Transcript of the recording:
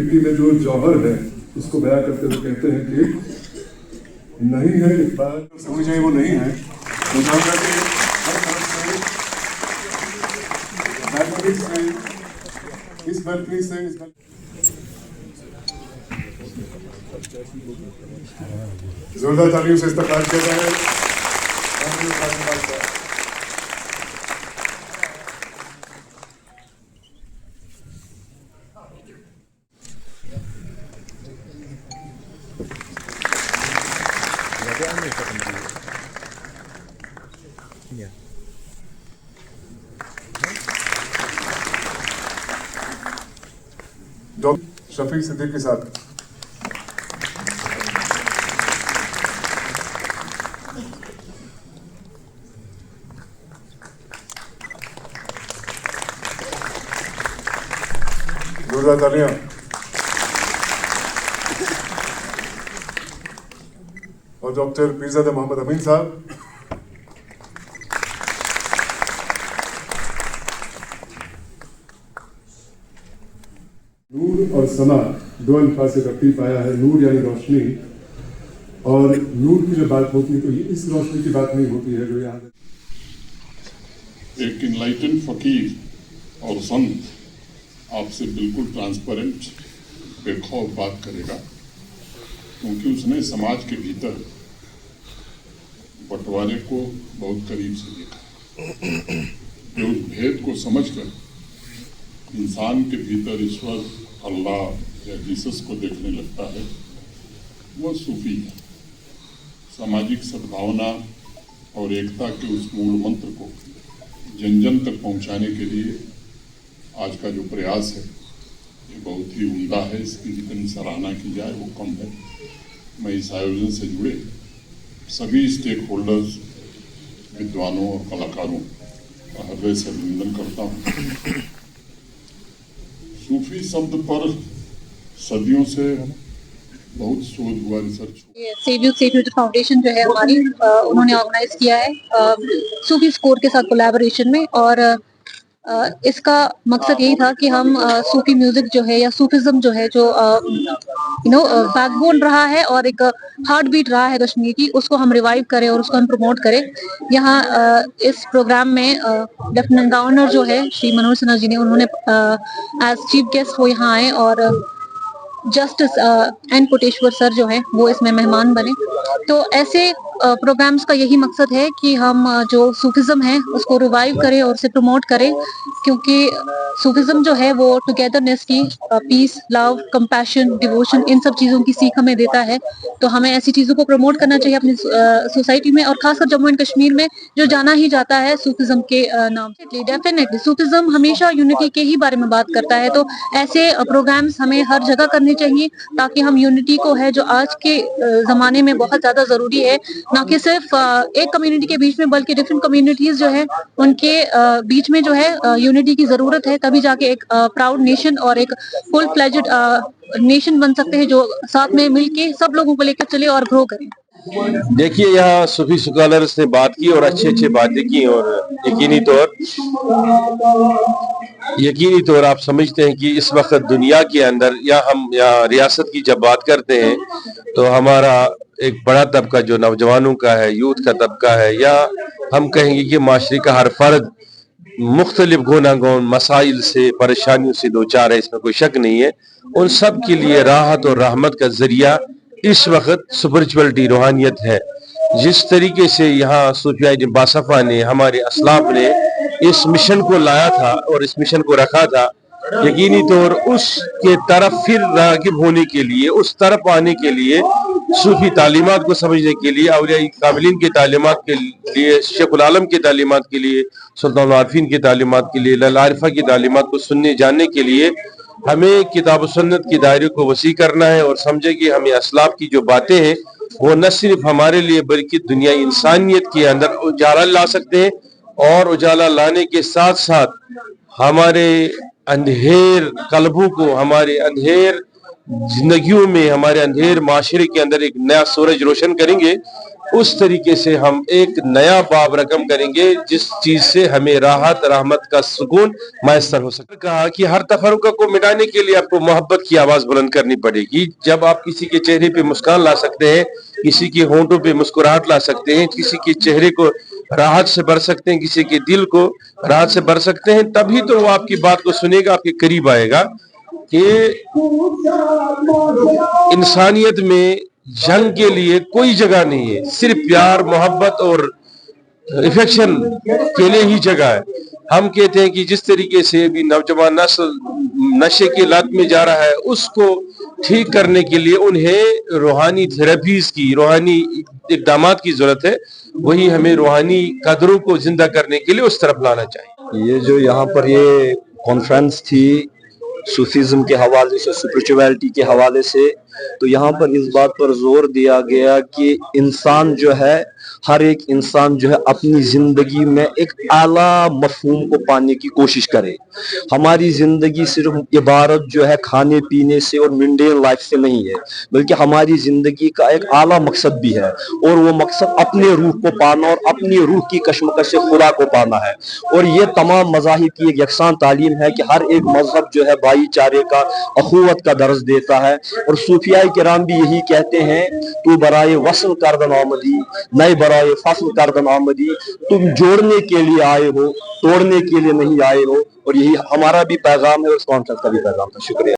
प्रकृति में जो जौहर है उसको बयां करते हुए कहते हैं कि नहीं है इकबाल समझ जाए वो नहीं है, मुझे कि हर तरफ से मैथमेटिक्स में इस बल्कि से इस जोरदार तालियों से इस्तकबाल किया जाए। डॉक्टर शफीक सिद्दीकी के साथ जोरदार तालियां। और डॉक्टर पीरजादा मोहम्मद अमीन साहब, नूर और समा दो अल्फाज से तब्दील पाया है। नूर यानी रोशनी, और नूर की जब बात होती है तो ये इस रोशनी की बात नहीं होती है जो यहाँ एक इनलाइटेंड फकीर और संत आपसे बिल्कुल ट्रांसपेरेंट बेखौफ बात करेगा, क्योंकि उसने समाज के भीतर बंटवारे को बहुत करीब से देखा। जो उस भेद को समझकर इंसान के भीतर ईश्वर, अल्लाह या जीसस को देखने लगता है, वह सूफी है। सामाजिक सद्भावना और एकता के उस मूल मंत्र को जन जन तक पहुंचाने के लिए आज का जो प्रयास है ये बहुत ही उम्दा है। इसकी जितनी सराहना की जाए वो कम है। मैं इस आयोजन से जुड़े सभी स्टेक होल्डर्स, विद्वानों और कलाकारों का हृदय से अभिनंदन करता हूँ। सूफी शब्द पर सदियों से बहुत शोध हुआ, रिसर्च हुआ। सेव यूथ फाउंडेशन जो है हमारी, उन्होंने ऑर्गेनाइज किया है सूफी स्कोर के साथ कोलैबोरेशन में, और इसका मकसद यही था कि हम सूफी म्यूजिक जो है या सूफिज्म जो है, जो बैकबोन रहा है और एक हार्ट बीट रहा है कश्मीर की, उसको हम रिवाइव करें और उसको हम प्रमोट करें। यहाँ इस प्रोग्राम में लेफ्टिनेंट गवर्नर जो है श्री मनोहर सिन्हा जी ने, उन्होंने एज चीफ गेस्ट वो यहाँ आए, और जस्टिस एन कोटेश्वर सर जो है वो इसमें मेहमान बने। तो ऐसे प्रोग्राम्स का यही मकसद है कि हम जो सूफिज्म है उसको रिवाइव करें और उसे प्रमोट करें, क्योंकि सूफिज्म जो है वो टुगेदरनेस की, पीस, लव, कंपैशन, डिवोशन, इन सब चीज़ों की सीख हमें देता है। तो हमें ऐसी चीज़ों को प्रमोट करना चाहिए अपनी सोसाइटी में, और खासकर जम्मू एंड कश्मीर में जो जाना ही जाता है सूफिज्म के नाम से। डेफिनेटली सूफिज्म हमेशा यूनिटी के ही बारे में बात करता है, तो ऐसे प्रोग्राम्स हमें हर जगह करने चाहिए ताकि हम यूनिटी को है, जो आज के ज़माने में बहुत ज़्यादा ज़रूरी है, ना कि सिर्फ एक कम्युनिटी के बीच में बल्कि डिफरेंट कम्युनिटीज जो है उनके बीच में जो है यूनिटी की जरूरत है। तभी जाके एक प्राउड नेशन और एक फुल फ्लेज्ड नेशन बन सकते हैं, जो साथ में मिलके सब लोगों को लेकर चले और ग्रो करें। देखिए, यहाँ सूफी स्कॉलर्स ने बात की और अच्छी बातें की, और यकीनी तौर आप समझते हैं कि इस वक्त दुनिया के अंदर या हम या रियासत की जब बात करते हैं तो हमारा एक बड़ा तबका जो नौजवानों का है, यूथ का तबका है, या हम कहेंगे कि माशरे का हर फर्द मुख्तलिफ गुनागौन मसाइल से, परेशानियों से दो चार है, इसमें कोई शक नहीं है। उन सब के लिए राहत और रहमत का जरिया इस वक्त स्पिरिचुअलिटी, रूहानियत है। जिस तरीके से यहाँ सूफिया बासफा ने, हमारे असलाफ ने इस मिशन को लाया था और इस मिशन को रखा था, यकीनी तौर उसके तरफ फिर रागिब होने के लिए, उस तरफ आने के लिए, सूफी तालीमात को समझने के लिए, औलिया कामिलीन की तालीमात के लिए, शेखुल आलम की तालीमात के लिए, सुल्तान आरिफीन की तालीमात के लिए, लैला आरिफा की तालीमात को सुनने जानने के लिए हमें किताब सुन्नत के दायरे को वसी करना है, और समझे कि हमें असलाफ की जो बातें हैं वो न सिर्फ हमारे लिए बल्कि दुनिया इंसानियत के अंदर उजाला ला सकते हैं, और उजाला लाने के साथ साथ हमारे अंधेर कल्बों को, हमारे अंधेर जिंदगियों में हमारे अंधेर माशरे के अंदर एक नया सूरज रोशन करेंगे, उस तरीके से हम एक नया बाब रकम करेंगे जिस चीज से हमें राहत रहमत का सुकून मैसर हो सकता है। कहा कि हर तफरुका को मिटाने के लिए आपको मोहब्बत की आवाज बुलंद करनी पड़ेगी। जब आप किसी के चेहरे पे मुस्कान ला सकते हैं, किसी के होंठों पे मुस्कुराहट ला सकते हैं, किसी के चेहरे को राहत से भर सकते हैं, किसी के दिल को राहत से भर सकते हैं, तभी तो वो आपकी बात को सुनेगा, आपके करीब आएगा। कि इंसानियत में जंग के लिए कोई जगह नहीं है, सिर्फ प्यार मोहब्बत और इफेक्शन के लिए ही जगह है। हम कहते हैं कि जिस तरीके से अभी नौजवान नस्ल नशे की लत में जा रहा है, उसको ठीक करने के लिए उन्हें रूहानी थेरेपीज की, रूहानी इक़दामात की जरूरत है। वही हमें रूहानी कदरों को जिंदा करने के लिए उस तरफ लाना चाहिए। ये जो यहाँ पर ये कॉन्फ्रेंस थी सूफीज़म के हवाले से, स्पिरिचुअलिटी के हवाले से, तो यहाँ पर इस बात पर जोर दिया गया कि इंसान जो है, हर एक इंसान जो है अपनी जिंदगी में एक आला मफहूम को पाने की कोशिश करे। हमारी जिंदगी सिर्फ इबारत जो है खाने पीने से और मेंटेन लाइफ से नहीं है, बल्कि हमारी जिंदगी का एक आला मकसद भी है, और वो मकसद अपने रूह को पाना और अपनी रूह की कशमकश से खुदा को पाना है। और ये तमाम मज़ाहिब की एक यकसान तालीम है कि हर एक मजहब जो है भाईचारे का, अखुवत का दर्ज देता है। और सूफिया किराम भी यही कहते हैं, तू बराए वसल करदन आमदी, नए बराए फसल करदन आमदी। तुम जोड़ने के लिए आए हो, तोड़ने के लिए नहीं आए हो। और यही हमारा भी पैगाम है और इस कॉन्फ्रेंस का भी पैगाम था। शुक्रिया।